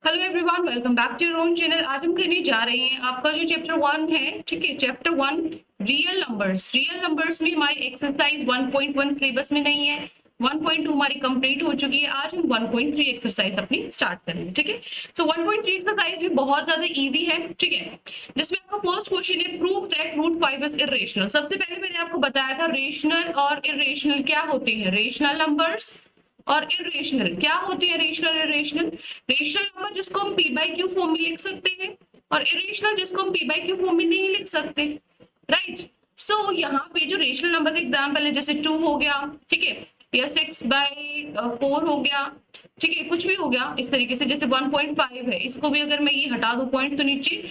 Hello everyone, welcome back to your own channel. आज हम करने जा रहे हैं आपका जो चैप्टर 1 है, ठीक है। Chapter 1 real numbers. Real numbers में हमारी एक्सरसाइज 1.1 सिलेबस में नहीं है। 1.2 हमारी कंप्लीट हो चुकी है। आज हम 1.3 एक्सरसाइज अपनी स्टार्ट करेंगे, ठीक है। सो 1.3 एक्सरसाइज भी बहुत ज्यादा इजी है, ठीक है। जिसमें आपका फर्स्ट क्वेश्चन है, prove that root 5 is irrational. सबसे पहले मैंने आपको बताया था रेशनल और इरेशनल क्या होते हैं। रेशनल नंबर्स और इरेशनल क्या होते हैं। रेशनल इरेशनल, रेशनल नंबर जिसको हम पी बाई क्यू फॉर्म में लिख सकते हैं और इरेशनल जिसको हम पी बाई क्यू फॉर्म में नहीं लिख सकते, राइट। सो यहाँ पे जो रेशनल नंबर का एग्जांपल है, जैसे 2 हो गया, ठीक है, या 6/4 हो गया, ठीक है, कुछ भी हो गया इस तरीके से। जैसे 1.5 है, इसको भी अगर मैं ये हटा दूं पॉइंट तो नीचे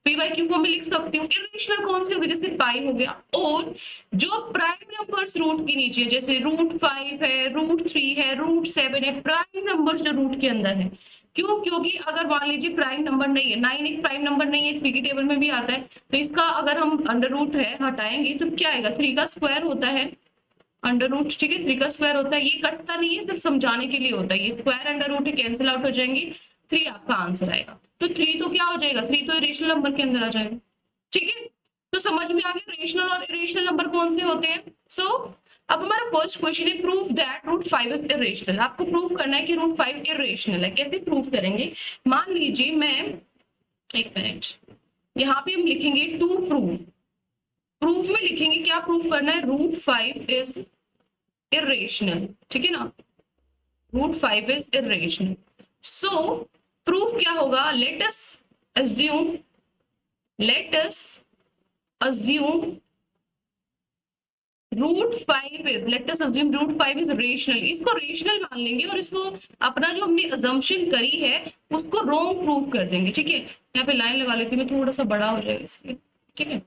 पी बाई क्यू फॉर्म में लिख सकती हूँ। इरेशनल कौन सी होगी, जैसे पाई हो गया। और जो प्राइम नंबर्स रूट के नीचे, जैसे √5 है, √3 है, √7 है, प्राइम नंबर्स जो रूट के अंदर है। क्यों? क्योंकि अगर मान लीजिए प्राइम नंबर नहीं है, 9 एक प्राइम नंबर नहीं है, 3 की टेबल में भी आता है, तो इसका अगर हम अंडर रूट है हटाएंगे तो क्या आएगा, 3 का स्क्वायर होता है अंडर रूट, ठीक है, 3 का स्क्वायर होता है। ये कटता नहीं है, सिर्फ समझाने के लिए होता है। ये square under root cancel out हो जाएंगे, 3 आपका आंसर आएगा। तो 3 तो क्या हो जाएगा, 3 तो इरेशनल नंबर के अंदर आ जाएगा, ठीक है। तो समझ में आ गया रेशनल और इरेशनल नंबर कौन से होते हैं। सो अब हमारा फर्स्ट क्वेश्चन है, proof that root 5 is irrational. आपको प्रूफ करना है कि रूट 5 इरेशनल है। कैसे प्रूफ करेंगे, मान लीजिए मैं, एक मिनट, यहाँ पे हम लिखेंगे टू प्रूफ। प्रूफ में लिखेंगे क्या प्रूफ करना है, रूट 5 इज इरेशनल, ठीक है ना। Root 5 is irrational. So proof क्या होगा, let us assume let us assume root 5 is rational। इसको रेशनल मान लेंगे और इसको अपना जो हमने अजम्पशन करी है उसको रॉन्ग प्रूव कर देंगे, ठीक है। यहाँ पे लाइन लगा लेती हूँ, मैं थोड़ा सा बड़ा हो जाएगा इसलिए, ठीक है।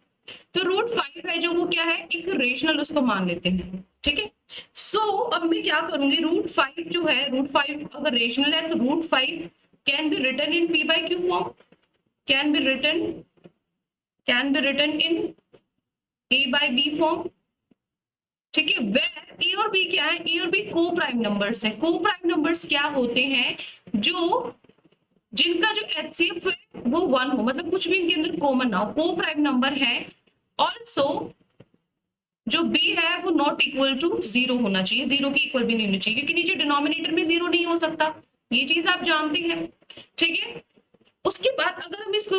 तो रूट 5 है जो, वो क्या है, एक रेशनल उसको मान लेते हैं, ठीक है। सो अब मैं क्या करूंगी, रूट 5 जो है, रूट 5 अगर रेशनल है तो root 5 can be written in P by Q form, can be written in A by B form, ठीक है। वेयर ए और बी क्या है, ए और बी को प्राइम नंबर्स है। को प्राइम नंबर्स क्या होते हैं, जो जिनका जो एचसीएफ है वो 1 हो, मतलब कुछ भी इनके अंदर कॉमन ना हो, को प्राइम नंबर है। ऑल्सो जो बी है वो नॉट इक्वल टू 0 होना चाहिए, 0 के इक्वल भी नहीं होना चाहिए, क्योंकि नीचे डिनोमिनेटर में 0 नहीं हो सकता, ये चीज आप जानते हैं, ठीक है। उसके बाद अगर हम इसको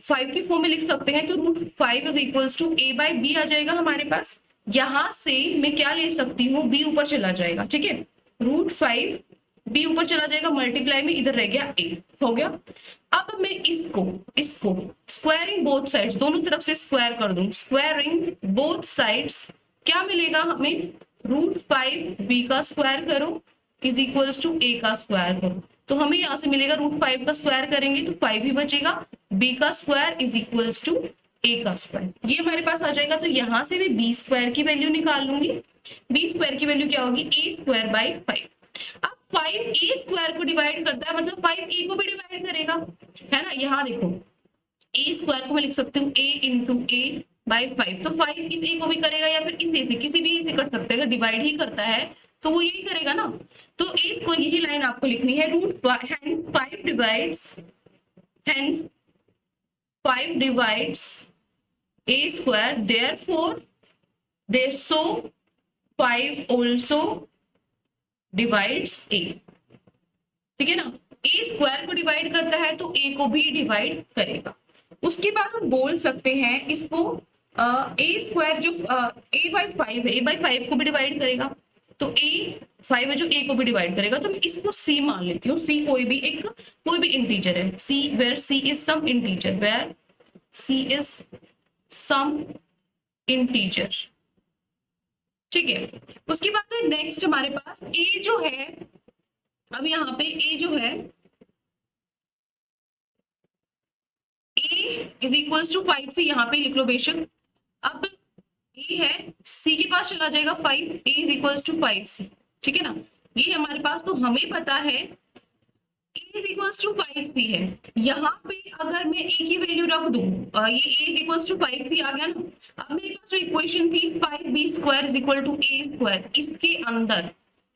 5 के फॉर्म में लिख सकते हैं तो root 5 is equals to a by b आ जाएगा हमारे पास। यहां से मैं क्या ले सकती हूँ, बी ऊपर चला जाएगा, ठीक है। रूट 5 बी ऊपर चला जाएगा, मल्टीप्लाई में इधर रह गया ए, हो गया। अब मैं इसको स्क्वायरिंग बोथ साइड्स, दोनों तरफ से स्क्वायर कर दूं, स्क्वायरिंग बोथ साइड्स, क्या मिलेगा हमें, रूट 5 बी का स्क्वायर करो इज इक्वल्स टू ए का स्क्वायर करो। तो हमें यहां से मिलेगा रूट 5 का स्क्वायर करेंगे तो 5 ही बचेगा, बी का स्क्वायर इज इक्वल्स टू ए का स्क्वायर, ये हमारे पास आ जाएगा। तो यहां से मैं बी स्क्वायर की वैल्यू निकाल लूंगी। बी स्क्वायर की वैल्यू क्या होगी, ए स्क्वायर बाई 5। अब 5 ए स्क्वायर को डिवाइड करता है, मतलब 5 ए को भी डिवाइड करेगा, है ना। यहाँ देखो, ए स्क्वायर को मैं लिख सकती हूँ ए इंटू ए बाई 5। तो 5 इस ए को भी करेगा या फिर इस ए से, किसी भी ए से कर सकते हैं, अगर डिवाइड ही करता है तो वो यही करेगा ना। तो ए स्क्वायर, यही लाइन आपको लिखनी है, root hence 5 divides a square, so 5 also divides a, ठीक है ना। a स्क्वायर को डिवाइड करता है तो a को भी डिवाइड करेगा। उसके बाद हम बोल सकते हैं इसको a स्क्वायर जो a बाई 5 है, a बाई 5 को भी डिवाइड करेगा, तो a 5 है जो a को भी डिवाइड करेगा। तो मैं इसको c मान लेती हूँ। c कोई भी इंटीजर है, c where c is some integer, where c is some integer, ठीक है। उसके बाद नेक्स्ट हमारे पास a जो है, अब यहाँ पे a जो है, a इज इक्वल्स टू 5 से यहाँ पे लिख लो बेशक। अब a है, c के पास चला जाएगा 5, a is equals to 5c, ठीक है ना। ये हमारे पास, तो हमें पता है a is equals to 5c है। यहाँ पे अगर मैं a की वैल्यू रख दूं, ये a is equals to 5c आ गया ना। अब मेरे पास जो इक्वेशन थी 5b square is equal to a square,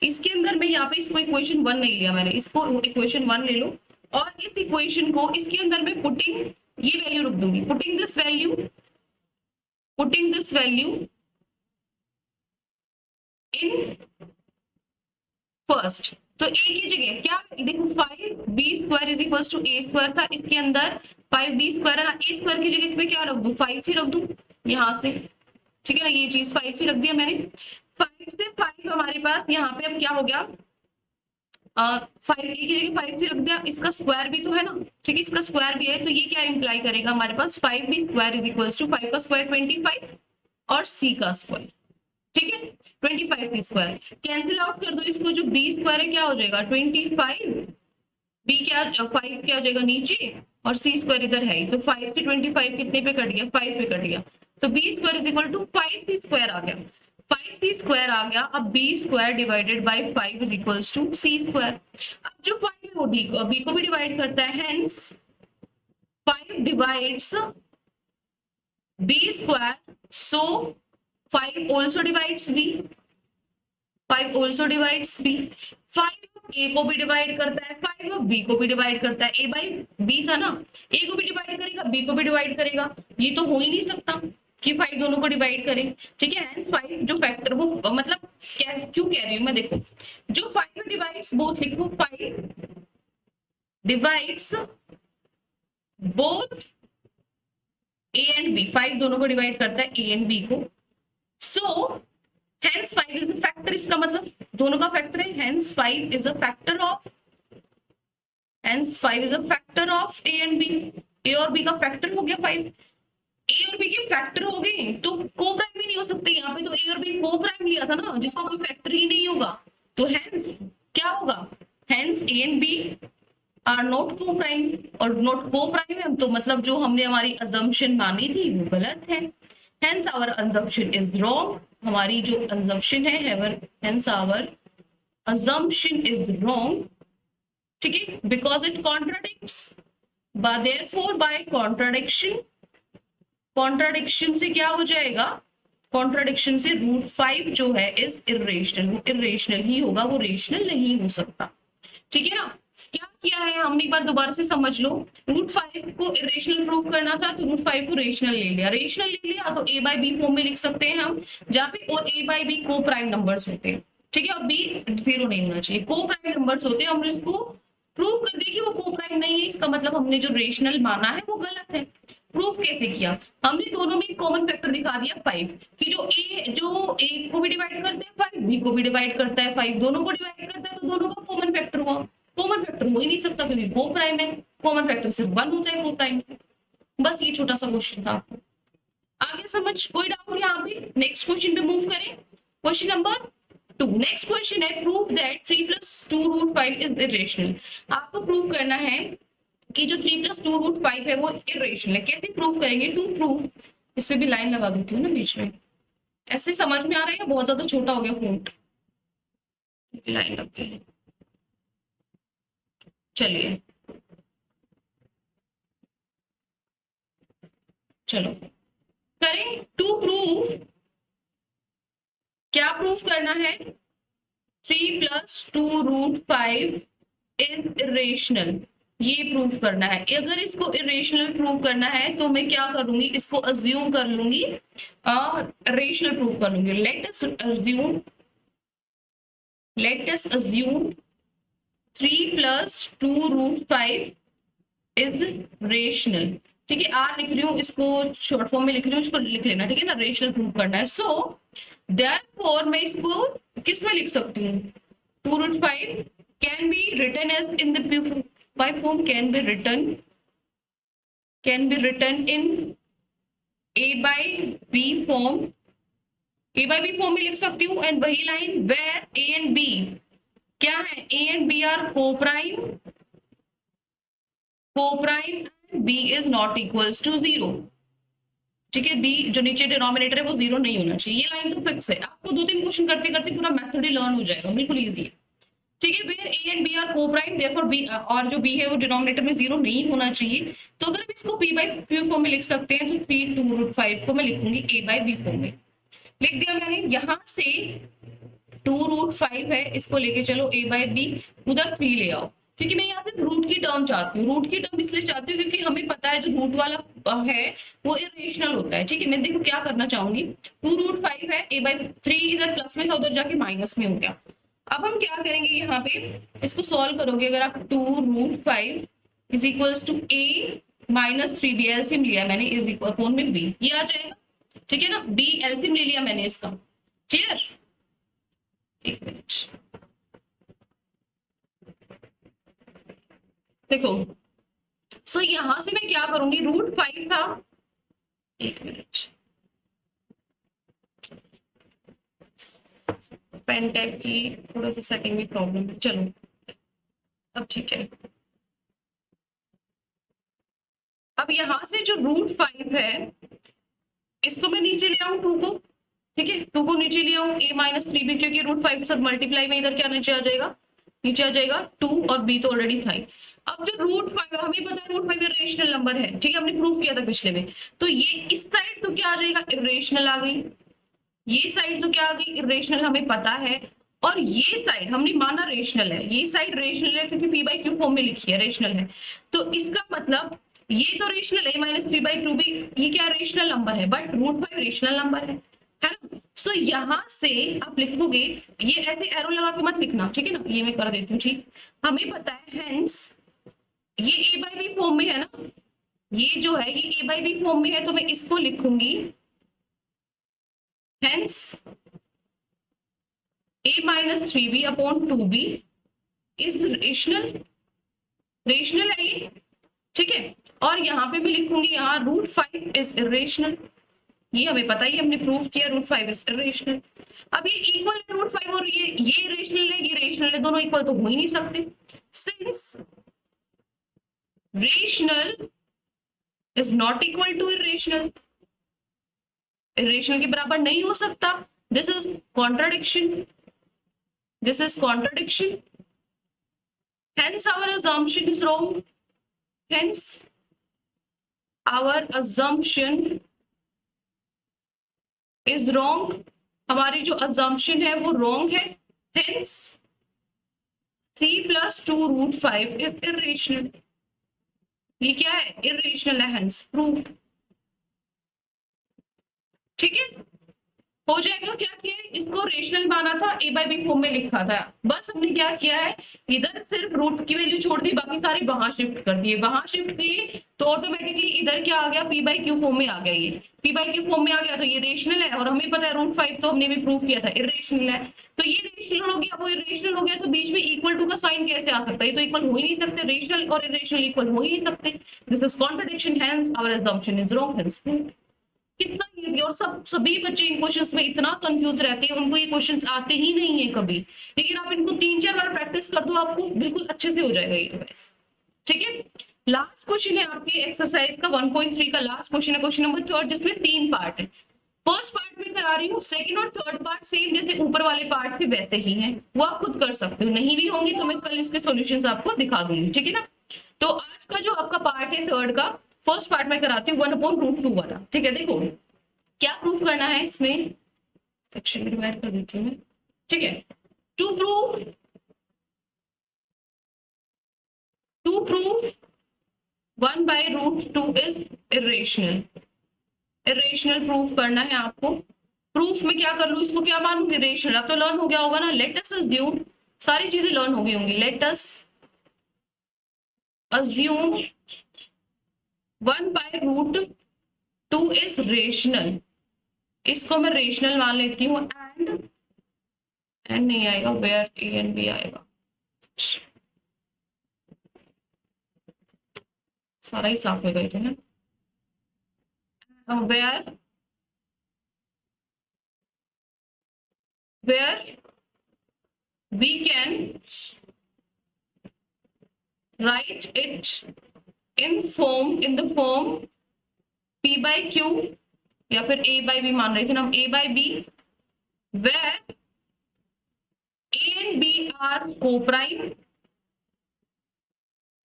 इसके अंदर मैं यहाँ पे इसको इक्वेशन 1 नहीं लिया मैंने, इसको इक्वेशन 1 ले लो और इस इक्वेशन को इसके अंदर मैं पुटिंग ये वैल्यू रख दूंगी, putting this value in first. तो ए की जगह क्या देखो 5b² is equal to a² था, इसके अंदर 5b² है ना, a² की जगह मैं क्या रख दूं 5 से रख दूं यहां से, ठीक है ना, ये चीज 5 से रख दिया मैंने। 5 से 5 हमारे पास यहाँ पे अब क्या हो गया 5 ए की जगह 5 से रख दिया, इसका स्क्वायर भी तो है ना, ठीक है, इसका स्क्वायर भी है, तो ये क्या इंप्लाई करेगा हमारे पास 5b² इज इक्वल टू 5 का स्क्वायर 25 और c का स्क्वायर, ठीक है 25 स्क्वायर। कैंसिल आउट कर दो इसको, जो b स्क्वायर है क्या हो जाएगा 25, b क्या 5 क्या हो जाएगा नीचे और c स्क्वायर इधर है ही, तो 5 से 25 कितने पे कट गया 5 पे कट गया, तो b square is equal to 5c square आ गया, 5c स्क्वायर आ गया। अब b square divided by 5 is equal to c square. अब जो 5 है वो b को भी डिवाइड करता है, hence 5 divides b square, so 5 also divides b, 5 also divides b, 5 a को भी डिवाइड करता है, 5 b को भी डिवाइड करता है, a बाई b था ना, a को भी डिवाइड करेगा b को भी डिवाइड करेगा, ये तो हो ही नहीं सकता कि 5 दोनों को डिवाइड करें, ठीक है। हेंस 5 जो फैक्टर वो मतलब क्या क्यों कह रही हूं मैं, देखो जो 5 डिवाइड्स बोथ लिखो, 5 divides both a and b, 5 दोनों को डिवाइड करता है a एंड b को, so hence 5 is a factor, इसका मतलब दोनों का फैक्टर है, hence 5 is a factor of a and b, a और b का फैक्टर हो गया 5, a और b के फैक्टर हो गए तो को प्राइम ही नहीं हो सकते, यहाँ पे तो a और b को प्राइम लिया था ना जिसका कोई फैक्टर ही नहीं होगा, तो hence क्या होगा, hence a and b are not coprime, और नॉट को प्राइम है तो मतलब जो हमने हमारी अजम्पशन मानी थी वो गलत है, hence our assumption is wrong, हमारी जो assumption है hence our assumption is wrong, ठीक है, because it contradicts, but therefore by contradiction से क्या हो जाएगा, contradiction से √5 जो है is irrational, वो irrational ही होगा, वो rational नहीं हो सकता, ठीक है ना। क्या किया है हमने, एक बार दोबारा से समझ लो, √5 को इरेशनल प्रूव करना था तो √5 को रेशनल ले लिया, रेशनल ले लिया तो a बाई बी फॉर्म में लिख सकते हैं हम, जहाँ पे और a बाई बी को प्राइम नंबर्स होते हैं, ठीक है, और b 0 नहीं होना चाहिए, को प्राइम नंबर्स होते हैं, हमने इसको प्रूव कर दिया कि वो को प्राइम नहीं है, इसका मतलब हमने जो रेशनल माना है वो गलत है। प्रूफ कैसे किया, हमने दोनों में कॉमन फैक्टर दिखा दिया 5, कि जो a को भी डिवाइड करते हैं 5, b को भी डिवाइड करता है 5, दोनों को डिवाइड करता है तो दोनों का कॉमन फैक्टर हुआ, कॉमन फैक्टर हो ही नहीं सकता क्योंकि को प्राइम है, कॉमन फैक्टर सिर्फ 1 होता है को प्राइम। बस ये छोटा सा क्वेश्चन था आपको, आगे समझ कोई डाउट यहाँ पे, नेक्स्ट क्वेश्चन पे मूव करें, क्वेश्चन नंबर 2। नेक्स्ट क्वेश्चन है प्रूफ दैट 3 + 2√5 इज इरेशनल। आपको प्रूव करना है कि जो 3 + 2√5 है वो इरेशनल है। कैसे प्रूव करेंगे, टू प्रूफ, इस पे भी लाइन लगा देती हूँ ना बीच में, ऐसे समझ में आ रहा है या बहुत ज्यादा छोटा हो गया फॉन्ट, लाइन लगती है, चलिए चलो करें। टू प्रूफ, क्या प्रूफ करना है, 3 + 2√5 इज इरेशनल, ये प्रूफ करना है। अगर इसको इरेशनल प्रूफ करना है तो मैं क्या करूंगी, इसको अज्यूम कर लूंगी और रेशनल प्रूफ कर लूंगी। Let us assume 3 + 2√5 is rational, ठीक है, आर लिख रही हूँ, इसको शॉर्ट फॉर्म में लिख रही हूँ, इसको लिख लेना, ठीक है ना, रेशनल प्रूफ करना है। सो देयरफॉर मैं इसको किस में लिख सकती हूँ, 2√5 can be written as in the proof form, can be written in a by B form, a by B form में लिख सकती हूँ। एंड वही line where a and b क्या है, a and b are coprime b is not equals to 0, ठीक है, b जो नीचे डिनोमिनेटर है वो 0 नहीं होना चाहिए, ये लाइन तो फिक्स है। आपको 2-3 क्वेश्चन करते करते पूरा मेथड ही लर्न हो जाएगा, बिल्कुल इजी है, ठीक है। Where a and b are coprime therefore b, और जो b है वो डिनोमिनेटर में 0 नहीं होना चाहिए, तो अगर हम इसको p बाई q फॉर्म में लिख सकते हैं तो 3 2√5 को मैं लिखूंगी a बाई b फॉर्म में, लिख दिया मैंने। यहां से 2√5 है, इसको लेके चलो a बाई b, उधर 3 ले आओ, क्योंकि मैं यहाँ सिर्फ रूट की टर्म चाहती हूँ। रूट की टर्म इसलिए चाहती हूँ क्योंकि हमें पता है जो रूट वाला है वो इरेशनल होता है। ठीक है, मैं देखो क्या करना चाहूंगी, 2√5 है, a/3 इधर प्लस में था, उधर जाके माइनस में हो गया। अब हम क्या करेंगे, यहाँ पे इसको सॉल्व करोगे अगर आप 2√5 is equals to a-3b, LCM लिया है मैंने, इज इक्वल अपॉन में b, ये आ जाएगा। ठीक है ना, b एलसीएम ले लिया मैंने इसका। क्लियर, एक मिनट देखो, सो यहां से मैं क्या करूंगी, √5 था, एक मिनट, पेन टैब की थोड़ा सा सेटिंग में प्रॉब्लम है, चलो अब ठीक है। अब यहां से जो √5 है इसको मैं नीचे ले आऊं 2 को, ठीक है, 2 को नीचे ले आऊं, a-3b, क्योंकि √5 के साथ मल्टीप्लाई में इधर क्या नीचे आ जाएगा, नीचे आ जाएगा 2, और b तो ऑलरेडी था ही। अब जो √5 हमें पता है √5 इरेशनल नंबर है, ठीक है, हमने प्रूफ किया था पिछले में, तो ये इस साइड तो क्या आ जाएगा, इरेशनल आ गई, ये साइड तो क्या आ गई, इरेशनल, हमें पता है, और ये साइड हमने माना रेशनल है, ये साइड रेशनल है क्योंकि p/q फॉर्म में लिखी है, रेशनल है, तो इसका मतलब ये तो रेशनल है, -3/2b, ये क्या रेशनल नंबर है, बट √5 रेशनल नंबर है ना। सो यहां से आप लिखोगे, ये ऐसे एरो लगा के मत लिखना, ठीक है ना, ये मैं कर देती हूँ, ठीक, हमें पता है हेंस ये a/b फॉर्म में है ना, ये जो है ये a/b फॉर्म में है, तो मैं इसको लिखूंगी hence a-3b upon 2b is rational, rational है ये, ठीक है, और यहाँ पे मैं लिखूंगी यहाँ √5 इज इरेशनल, ये हमें पता ही, हमने प्रूफ किया √5 इज इरेशनल। अब ये इक्वल है √5 और ये इरेशनल है, ये रेशनल है, दोनों इक्वल तो हो ही नहीं सकते, since rational is not equal to irrational, irrational के बराबर नहीं हो सकता, this is contradiction, this is contradiction, hence our assumption is wrong, hence our assumption is wrong, हमारी जो assumption है वो wrong है, hence 3 + 2√5 is irrational, ये क्या है, irrational है, hence proved। ठीक है, हो जाएगा, क्या किया है, इसको रेशनल माना था, a/b फॉर्म में लिखा था, बस हमने क्या किया है, इधर सिर्फ रूट की वैल्यू छोड़ दी, बाकी सारे वहां शिफ्ट कर दिए, वहां शिफ्ट किए तो ऑटोमेटिकली इधर क्या आ गया, p/q फॉर्म में आ गया, ये p/q फॉर्म में आ गया, तो ये रेशनल है, और हमें पता है √5 तो हमने भी प्रूफ किया था इरेशनल है, तो ये रेशनल हो गया, वो इरेशनल हो गया, तो बीच में इक्वल टू का साइन कैसे आ सकता है, ये तो इक्वल हो ही नहीं सकते, रेशनल और इरेशनल इक्वल हो ही नहीं सकते, this is contradiction, hence our assumption is wrong, hence proved. कितना इजी, और सभी बच्चे इन क्वेश्चंस में इतना कंफ्यूज रहते हैं, उनको ये क्वेश्चंस आते ही नहीं है कभी, लेकिन आप इनको 3-4 बार प्रैक्टिस कर दो, आपको बिल्कुल अच्छे से हो जाएगा ये रिवाइज। ठीक है, लास्ट क्वेश्चन है आपके एक्सरसाइज का 1.3 का लास्ट क्वेश्चन है, क्वेश्चन नंबर 3, जिसमें 3 पार्ट है। फर्स्ट पार्ट में करा रही हूँ, सेकंड और थर्ड पार्ट सेम जैसे ऊपर वाले पार्ट थे वैसे ही हैं, वो आप खुद कर सकते हो, नहीं भी होंगे तो मैं कल इसके सॉल्यूशंस आपको दिखा दूंगी। ठीक है ना, तो आज का जो आपका पार्ट है थर्ड का, फर्स्ट पार्ट में कराती हूँ 1/√2 वाला। ठीक है, देखो क्या प्रूफ करना है, इसमें सेक्शन में डिवाइड कर देती हूँ मैं। ठीक है, to proof 1/√2 is irrational, irrational proof करना है आपको। प्रूफ में क्या कर लूं, इसको क्या मानूंगी, रेशनल, अब तो लर्न हो गया होगा ना, लेट अस अज्यूम, सारी चीजें लर्न हो गई होंगी, let us assume 1/√2 is rational, इसको मैं रेशनल मान लेती हूँ, एंड नहीं आएगा, वेयर ए एंड बी आएगा, सारा ही साफ हो गए थे ना, where we can write it in the form p/q, या फिर a/b मान रहे थे ना हम, a/b, where a and b are co-prime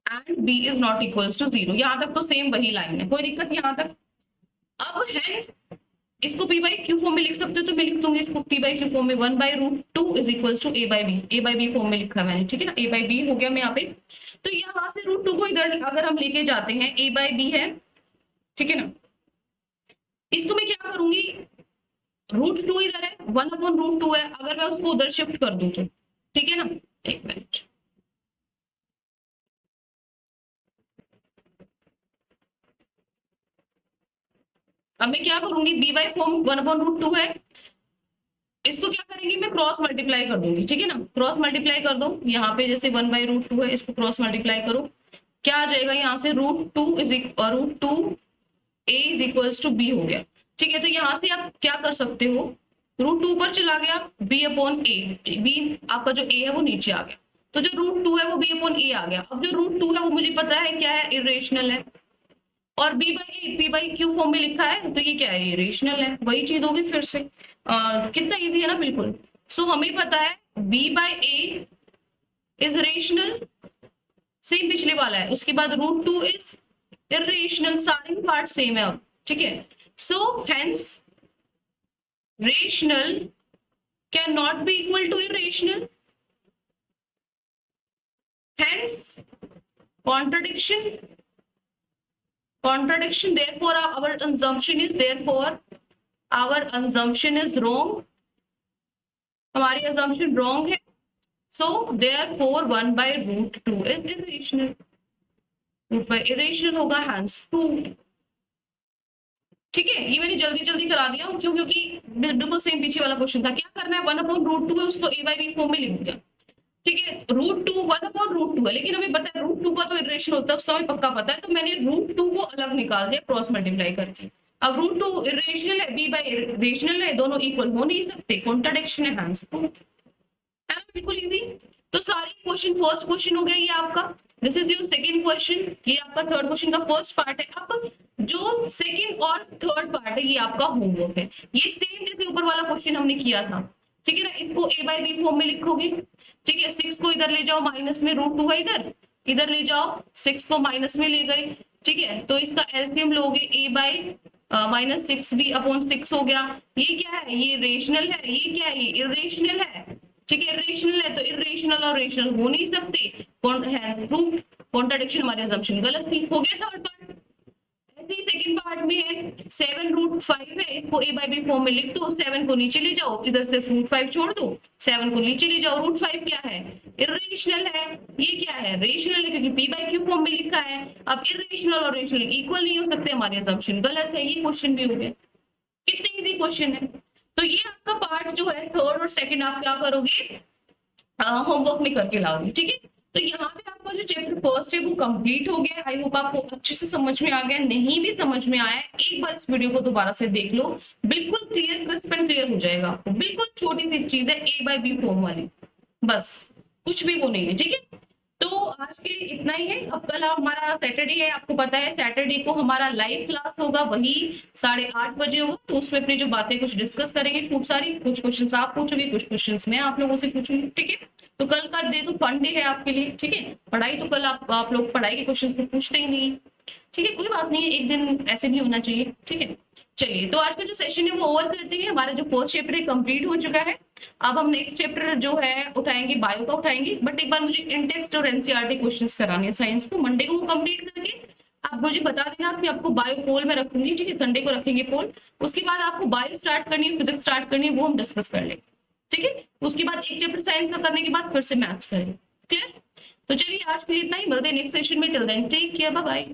and b is not equals to 0। यहां तक तो सेम वही लाइन है, कोई दिक्कत यहां तक। अब हेंस इसको p/q फॉर्म में लिख सकते हो, तो मैं लिख दूंगी इसको p/q फॉर्म में 1/√2 is equals to a/b, a/b form में लिखा है मैंने। ठीक है ना, a/b हो गया मैं यहाँ पे, तो यहाँ से √2 को इधर अगर हम लेके जाते हैं, a/b है, ठीक है ना, इसको मैं क्या करूंगी, √2 इधर है, 1/√2 है, अगर मैं उसको उधर शिफ्ट कर दूं तो, ठीक है ना, एक मिनट, अब मैं क्या करूंगी, b/4 1/√2 है, इसको क्या करेंगे, मैं क्रॉस मल्टीप्लाई कर दूंगी, ठीक है ना, क्रॉस मल्टीप्लाई कर दो, यहाँ पे जैसे 1/√2 है, इसको क्रॉस मल्टीप्लाई करो, क्या आ जाएगा यहाँ से, √2 हो गया, ठीक है। तो यहाँ से आप क्या कर सकते हो, √2 पर चला गया, b/a, b आपका जो a है वो नीचे आ गया, तो जो √2 है वो b/a आ गया। अब जो √2 है वो मुझे पता है क्या है, इरेशनल है, और p/q फॉर्म में लिखा है, तो ये क्या है, इरेशनल है, वही चीज होगी फिर से। कितना इजी है ना, बिल्कुल। सो हमें पता है b/a इज रेशनल, सेम पिछले वाला है, उसके बाद √2 इज इरेशनल, सारे पार्ट सेम है अब, ठीक है। So hence rational cannot be equal to irrational, hence contradiction, therefore our assumption is wrong, हमारी assumption wrong है, so therefore 1/√2 is irrational, irrational होगा, hence proved, ठीक है। ये मैंने जल्दी जल्दी करा दिया, क्यों, क्योंकि बिल्कुल सेम पीछे वाला क्वेश्चन था, क्या करना है, 1/√2 है, उसको a/b फॉर्म में लिख दिया, ठीक है। √2 1/√2 है, लेकिन हमें पता है √2 का तो इटरेशन होता है, उसका हमें पक्का पता है, तो मैंने √2 को अलग निकाल दिया क्रॉस मल्टीप्लाई करके। अब √2 इरेशनल है, b/रेशनल है, दोनों इक्वल हो नहीं सकते, कॉन्ट्राडिक्शन है, हैंस प्रूफ, है ना, बिल्कुल इजी। तो सारे क्वेश्चन, फर्स्ट क्वेश्चन हो गया ये आपका, this is your second question, ये आपका थर्ड क्वेश्चन का फर्स्ट पार्ट है। अब जो सेकंड और थर्ड पार्ट है ये आपका होमवर्क है, ये सेम जैसे ऊपर वाला क्वेश्चन हमने किया था, ठीक है ना, इसको a/b फॉर्म में लिखोगे, ठीक है। 6 को इधर ले जाओ माइनस में, √2 है इधर, इधर ले जाओ, 6 को माइनस में ले गए, ठीक है, तो इसका एलसीएम लोगे, a/-6b/6 हो गया। ये क्या है, ये रेशनल है, ये क्या है, ये इरेशनल है, ठीक है, इरेशनल है, तो इरेशनल और रेशनल हो नहीं सकते, हैंस प्रूव्ड, कॉन्ट्राडिक्शन, हमारी असम्पशन गलत थी, हो गया थर्ड पार्ट। ऐसे ही सेकंड पार्ट में है 7√5 है, इसको a/b फॉर्म में लिख दो, 7 को नीचे ले जाओ, इधर से √5 छोड़ दो, 7 को नीचे ले जाओ, √5 क्या है, इरेशनल है, ये क्या है, रेशनल है, क्योंकि p/q फॉर्म में लिखा है। अब इरेशनल और रेशनल इक्वल नहीं हो सकते, हमारी असम्पशन गलत है, ये क्वेश्चन भी हो गया, कितने इजी क्वेश्चन है। तो ये आपका पार्ट जो है थर्ड और सेकंड, आप क्या करोगे, होमवर्क में करके लाओगे, ठीक है। तो यहाँ पे आपका जो चैप्टर फर्स्ट है वो कंप्लीट हो गया, आई होप आपको अच्छे से समझ में आ गया, नहीं भी समझ में आया एक बार इस वीडियो को दोबारा से देख लो, बिल्कुल क्लियर, क्रिस्प एंड क्लियर हो जाएगा आपको, बिल्कुल छोटी सी चीज है a/b फॉर्म वाली, बस कुछ भी वो नहीं है, ठीक है। तो आज के लिए इतना ही है, अब कल हमारा सैटरडे है, आपको पता है सैटरडे को हमारा लाइव क्लास होगा, वही 8:30 बजे होगा, तो उसमें अपनी जो बातें कुछ डिस्कस करेंगे, खूब सारी, कुछ क्वेश्चंस आप पूछोगे, कुछ क्वेश्चंस मैं आप लोगों से पूछूंगी, ठीक है। तो कल का डे तो फन डे है आपके लिए, ठीक है, पढ़ाई तो कल आप लोग पढ़ाई के क्वेश्चंस तो पूछते ही नहीं, ठीक है, कोई बात नहीं है, एक दिन ऐसे भी होना चाहिए, ठीक है। चलिए, तो आज का जो सेशन है वो ओवर करते हैं, हमारा जो फर्स्ट चैप्टर है कंप्लीट हो चुका है, अब हम नेक्स्ट चैप्टर जो है उठाएंगे, बायो का उठाएंगे, बट एक बार मुझे इंटेक्स्ट और एनसीईआरटी क्वेश्चंस कराने हैं साइंस को, मंडे को वो कंप्लीट करके आप मुझे बता देना कि आपको बायो पोल में रखूंगी, ठीक है, संडे को रखेंगे पोल, उसके बाद आपको बायो स्टार्ट करनी है, फिजिक्स स्टार्ट करनी है, वो हम डिस्कस कर लेंगे, ठीक है। उसके बाद एक चैप्टर साइंस का करने के बाद फिर से मैथ्स करेंगे, क्लियर। तो चलिए आज के लिए इतना ही, मिलते हैं नेक्स्ट सेशन में, till then take care, bye bye.